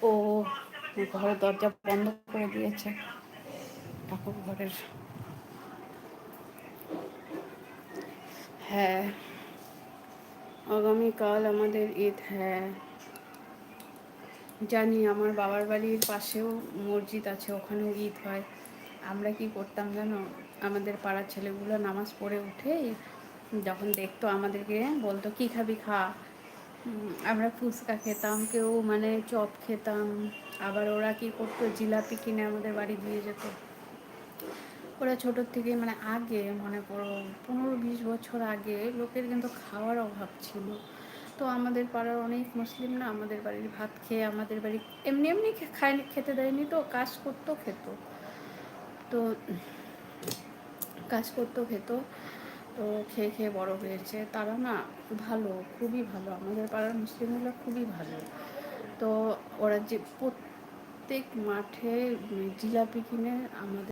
ও ঘরের দরজা বন্ধ করে দিয়েছে ঠাকুর ঘরের। হ্যাঁ, আগামীকাল আমাদের ঈদ। হ্যাঁ জানি, আমার বাবার বাড়ির পাশেও মসজিদ আছে, ওখানেও ঈদ হয়। আমরা কি করতাম জানো, আমাদের পাড়ার ছেলেগুলো নামাজ পড়ে উঠেই যখন দেখতো আমাদেরকে বলতো কি খাবি খা। আমরা ফুচকা খেতাম, কেউ মানে চপ খেতাম। আবার ওরা কি করতো, জিলাপি কিনে আমাদের বাড়ি দিয়ে যেত। ওরা ছোটোর থেকে মানে আগে মনে করো 15-20 বছর আগে লোকের কিন্তু খাওয়ার অভাব ছিল। তো আমাদের পাড়ার অনেক মুসলিম না আমাদের বাড়ির ভাত খেয়ে, আমাদের বাড়ি এমনি এমনি খেতে দেয়নি, তো কাজ করতো খেত। তো কাজ করতো খেত, তো খেয়ে খেয়ে বড় হয়েছে তারা না। ভালো, খুবই ভালো, আমাদের পাড়ার মুসলিমগুলো খুবই ভালো। তো ওরা যে প্রত্যেক মাঠে জিলাপি কিনে আমাদের